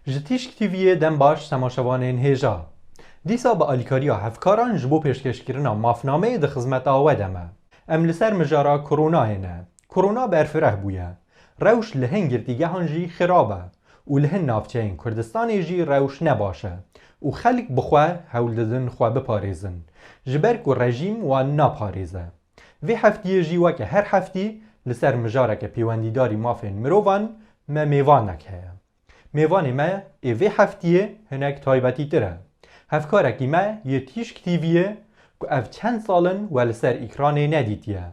جتیشک تیویه دم باش تماشاوانین هیجا دیسا با الیکاریا هفکاران جبو پیشکشکرنا مافنامه ده خزمت آوه دمه ام لسر مجارا کرونا هنه کرونا برفره بویه روش لهن گرتیگه هنجی خرابه و لهن نافچین کردستان جی روش نباشه و خلق بخواه هول ددن خواه بپاریزن جبرک و رژیم و نپاریزه وی هفتیه جی وکه هر هفتی لسر مجارا که پیواندیداری مافین مروان ما میوانک هه میوان ما اوی هفتیه هنک تایبتی تره هفکارکی ما یه تیشک تیویه که اف چند سالن ولسر اکرانه ندیدیه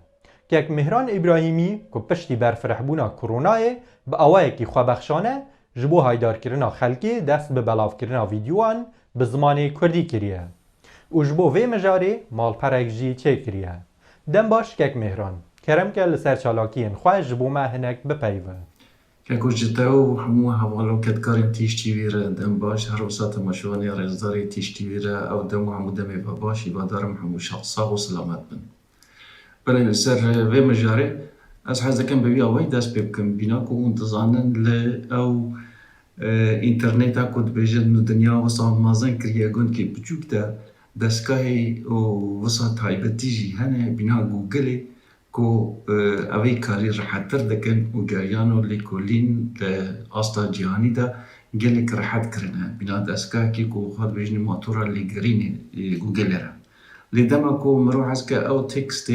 که اک مهران ابراهیمی که پشتی برفرحبونا کرونای با اوائه کی خوابخشانه جبو هایدار کرنا خلکی دست به بلاف کرنا ویدیوان به زمان کردی کریه و جبو وی مجاره مال پرک جی چه کریه دم باش که اک مهران کرم که لسر چالاکین خواه جبو ما هنک بپیوه که جتاو همو حوالو کدکارین تیشتی ویره دم باش هر وسط مشوانی رزداری تیشتی ویره او دم همو دمی باشی با دارم همو شخصا و سلامت بن بله سر وی مجاره از حزه کم ببی آوای دست بکن بینا که اون تزانن او اینترنتا کد بیجن دنیا وسا مازن کریه گند که بچوک ده دستگاهی و وسا تایبتی جی هنه بینا گوگلی کو اوی کاری راحتر دکن و گریانو لیکولین آستا جهانی دا گلک راحت کرنه بنا دستگاه کی کو خود بیجنی موتورا لیگرینی گوگل را لیدما کو مروح از که او تکست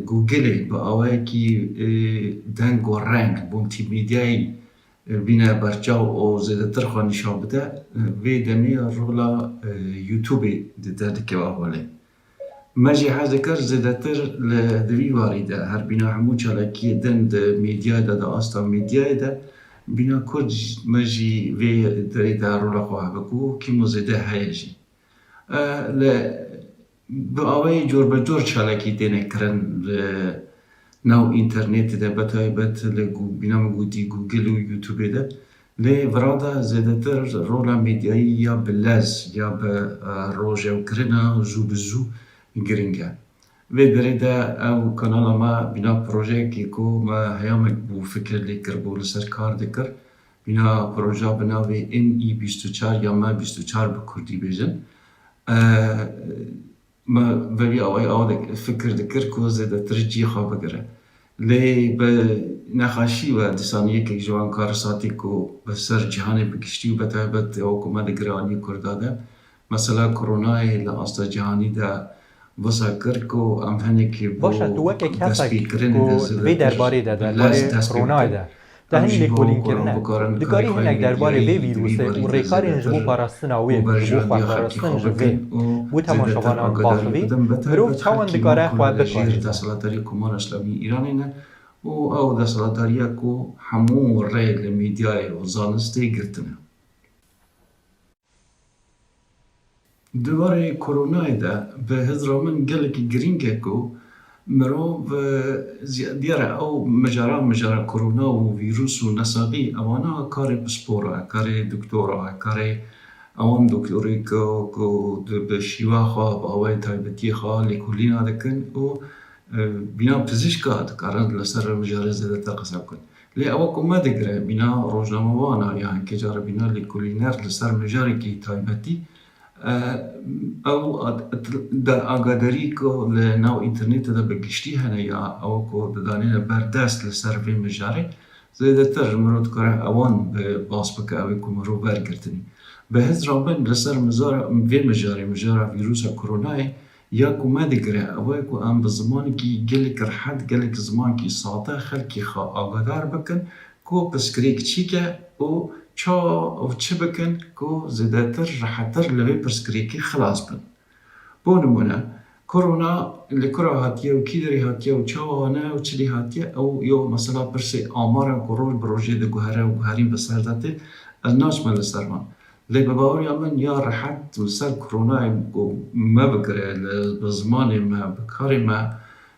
گوگلی با اوی کی دنگ و رنگ بومتی میدیای بنا برچاو او زیده تر خوانی شابده وی دمی رولا یوتیوبی دیده دکی و اوله ماجي حاجة كر زدتر لدوي واردة هر بنا همو چالاكي دن ده ميديا ده أستا ميديا ده بنا كرج ماجي في دري دارو لخواه بكو كيمو زده هايجي ل بأوي جور بجور چالاكي دينه كرن نو انترنت ده بتايبت بنا مگودي جوجل و يوتيوب ده لفرادا زدتر رولا ميدياي يا بلاز يا بروجه و كرنا زو بزو گرینگه و دريدا او کانال ما بنا پروژه کی کو ما هیامک بو فکر لیکر بو لسر کار دکر بنا پروژه بناوی NE24 یا ما 24 بکردی بیجن ما ببی اوای فکر دکر کو زیده ترجی خواه بگره لی به نخاشی و دیسانیه که جوان کار ساتی کو بسر جهان بکشتی و بتایبت او کما دگرانی کرداده مثلا کرونای لآستا جهانی ده واسه کرکو ام هنکی باشه تو وقتی که هستی وی درباره کرونا ده هنی لیکولین کرنه دکاری هنگ درباره وی ویروسه و ریکاری نجبو پاراستنا وی نجبو خواه پاراستن جوی بو تماشاوانان باخوی مروف چاوان دکاره خواه بکاری دستالاتاری کمان اسلامی ایرانی نه و او دستالاتاری که همو ریل میدیای و زانسته گرتنه دوباره کرونا ده به هزرامن گلکی گرینگه کو مرو دیاره او مجرا کرونا و ویروس و نساقی اوانا کار بسپورا کار دکتورا کار اوان دکتوری کو به شیوه خواه با اوای تایبتی خواه لیکولینا دکن و بینا پزشکا دکارن لسر مجرا زیده تقصب کن لی او کو ما دگره بینا روزناموانا یعنی که جاره بینا لیکولینر لسر مجرا کی تایبتی او در آگاداری که لناو اینترنت ده بگشتی هنه یا او که دانین بردست لسر وی مجاره زیده تر مرود کاره اوان باس بکه اوی که مرو برگردنی به هز رابن لسر وی مجاره ویروس کرونای یا که ما دگره اوی که ام بزمانی که گلک رحد گلک زمان که ساعته خلکی خواه آگادار بکن که پسکریک چی که او چه بکن که زیادتر راحتر لوی پرسکریکی خلاص بن. بو نمونه كورونا اللي كرة هاتية وكيدري هاتية وشوانا وشلي هاتية أو يو مثلا برسي آمارا كورول بروجي دي جوهرة وجوهرين بسرداتي الناش من السرمان اللي بباوري أمن يا رحت وسال كورونا ما بكرة بزماني ما بكاري ما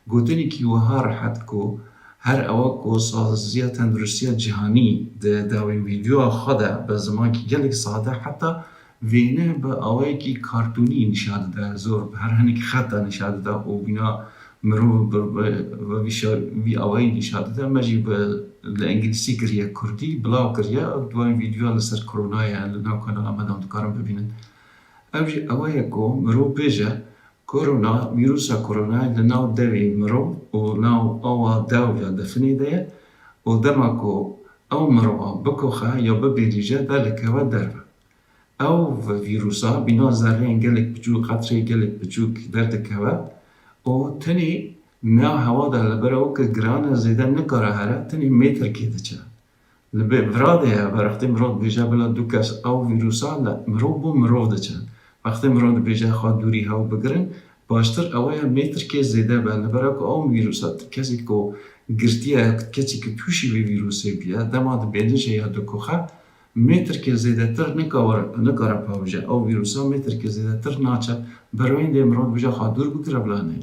قوتني كي وها رحت كو هر أوقو سازية تندرسية جهاني داوي فيديو خدا بزمان كي جلك ساده حتى وینه به آوایی که کارتونی نشاده ده زور به هر هنی که خطا نشاده ده و بینا مرو و وی آوایی نشاده ده مجی به الانگلیسی کریه کردی بلاو کریه دوان ویدیو لسر کرونای لناو کانال آمدام دکارم ببینن اوجی آوایی که مرو بیجه کرونا ویروسا کرونا لناو دوی مرو و ناو آوا داو یا دفنی ده و دماکو او مرو بکوخه یا ببیریجه ده لکوه دربه او ویروسا بنا ذره گلک بچوک قطره گلک بچوک دردکوه و تنی نه هوا ده لبرو که گران زیده نکاره هره تنی متر کیده چه لبه براده وقتی مراد بیجه بلا دو کس او ویروسا مرو بو مرو ده چه وقتی مراد بیجه خواه دوری هاو بگرن باشتر اوه متر که زیده به لبرو که او ویروسا کسی که گرتیه کسی که توشی ویروسی بیه دماد بیدنشه یا دو کخه متر که زیده تر نکاره پاوجه او ویروسا متر که زیده تر ناچه بروین ده مراد بجا خادور بکره بلانه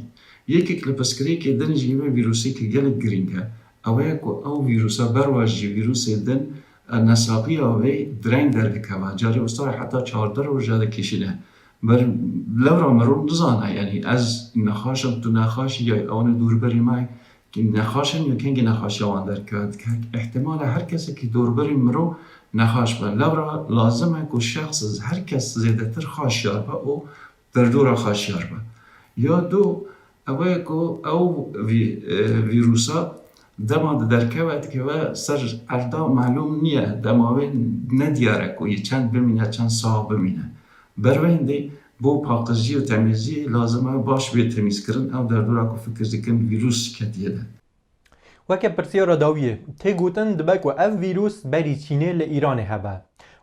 یکی کلپسکری که دن جیوه ویروسی که گلک گرینگه اوه که او ویروسا برواج جی ویروسی دن نساقی اوه درین دردکه و جاری استار حتی 14 رو جاده کشینه بر لورا مرون نزانه یعنی از نخاشم تو نخاشی یا اون دور بری مای که نخاشن یا کنگی نخاشی آن در که احتمال هر کسی که دور بری مرو نخاش بر لورا لازمه که شخص از هر کس زیده تر خاشیار با او در دورا خاشیار با یا دو اوه که او ویروسا دما درکوت که و سر اردا معلوم نیه دماوه ندیاره که یه چند بمینه چند ساعه بمینه بروین دی بو پاقجی و تمیزی لازمه باش به تمیز کرن او در دورا که فکر دکن ویروس کتیه ده وەکە پرسیارە داویە تێگوتن دەبێت و ئەو ڤیرۆس بەری چینێ لە ئیرانێ هەبە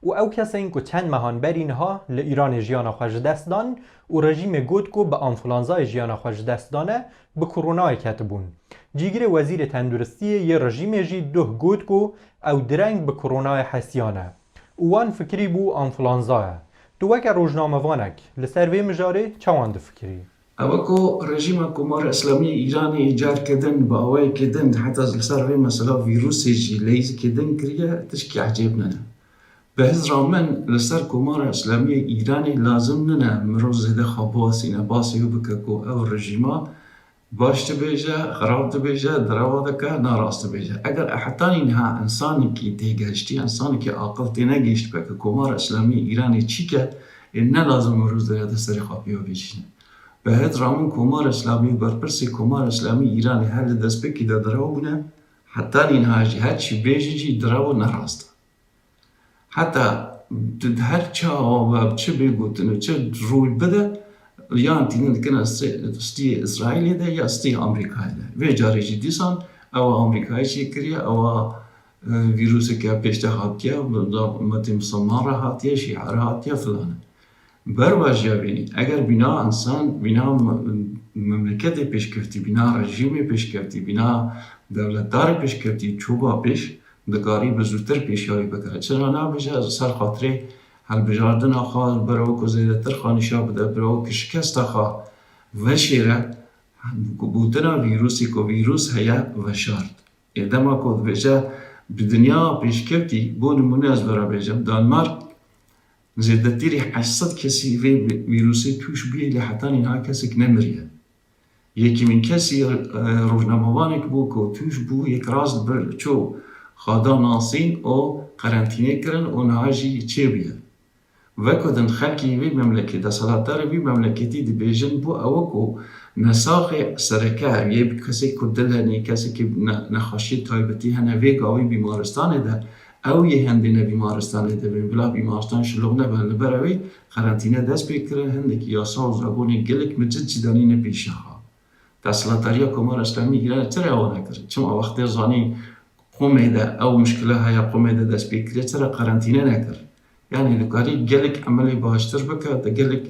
و ئەو کەسین و چەند مەهان بەرینها لە ئیرانێ ژیانە خۆش دەستدان و ڕژیمێ گوت و بە ئەنفلانزای ژیانە خۆش دەستدانە بە کۆڕۆنایە کەتبوون جیگرێ وەزیرە تەندروستیە یە ڕژیمێژی دۆه گوت و ئەو درەنگ بە کۆڕۆنایە حەسیانە وان فکری بوو ئەنفلانزایە تو وەکە ڕۆژنامەوانێک لەسەر وێ مژارێ چاوان دفکری اوکو رژیم کمار اسلامی ایرانی ایجاد کردن با اوای کردن حتی لسر وی مثلا ویروسی جی لیز کردن کریه تشکی عجیب ننه به هز رامن لسر کمار اسلامی ایرانی لازم ننه مروز زده خباسی نباسی و بککو او رژیما باش تبیجه خراب تبیجه دروا دکه ناراست تبیجه اگر احتانی نها انسانی که تیگشتی انسانی که عاقل تینگیشت بکه کمار اسلامی ایرانی چی که نه لازم مروز زده سری خوابی و بیشنه به هد رامون کمار اسلامی برپرسی کمار اسلامی ایرانی هر دست بکی دا دراو بونه حتی این هاجی هر چی بیجی جی دراو نراست حتی هر چه آواب چه بگوتن و چه روی بده یا انتینه دکن استی اسرائیلی ده یا استی امریکایی ده وی جاری جی دیسان او امریکایی چی کریه او ویروسی که پیشته هاتیه متیم سماره هاتیه شیعره هاتیه فلانه برواجه بینی اگر بنا انسان بنا مملکت پیش کردی بنا رژیم پیش کردی بنا دولتدار پیش کردی چوبا پیش دکاری بزودتر پیشیاری بکره چرا نبیشه از سر خاطره هل بجاردن آخواه برو که زیده تر خانشا بده برو که شکست آخواه و شیره بودن ویروسی که ویروس هیا و شارد ادما که بجه به دنیا پیش کردی بو نمونه از برا بجم دانمارک زیده تیری 800 کسی ویروسی توش بیه لحتان اینها کسی که نمریه یکی من کسی روزنامه‌وانک بو که توش بو یک راست بر چو خدا ناسین او قرنطینه کرن و نهاجی چه بیه و کدن خلکی وی مملکت دستالاتدار وی مملکتی دی بیجن بو او که نساق سرکه یه کسی که دلنی کسی که نخاشی تایبتی هنه وی گاوی بیمارستانه ده او یه هندینه بیمارستان ده بلا بیمارستان شلوغ نبه لبروی قرنطینه دست بکره هنده که یاسا و زرگونی گلک مجد چیدانی نپیشه ها دستالاتداری کمار اسلامی ایران چرا او نکره چون وقتی زانی قومه ده او مشکله های قومه ده دست بکره چرا قرنطینه نکره یعنی دکاری گلک عملی باشتر بکه ده گلک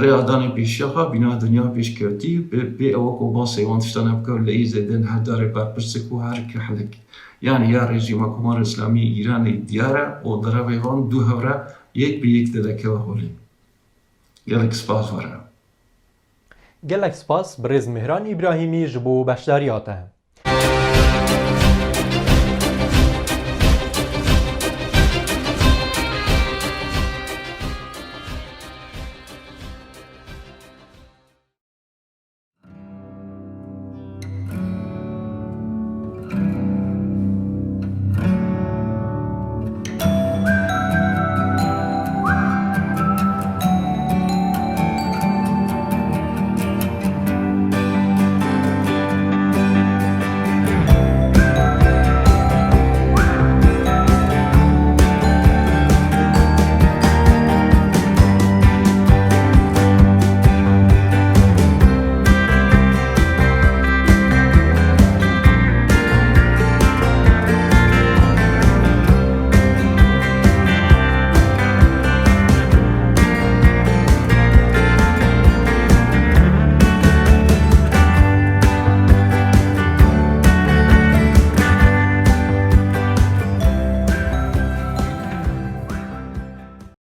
ریادان پیشیخا بینا دنیا پیش کردی به اوکو با سیوان تشتن بکر لی زدن هدار برپرسک و هر که حلک یعنی یا رژیم حکومت اسلامی ایران دیاره و در ویوان دو هفته یک به یک دادک و هولی گلک سپاس واره gelek spas bi rêz Mihran İbrahîmî ji bo beşdariyate.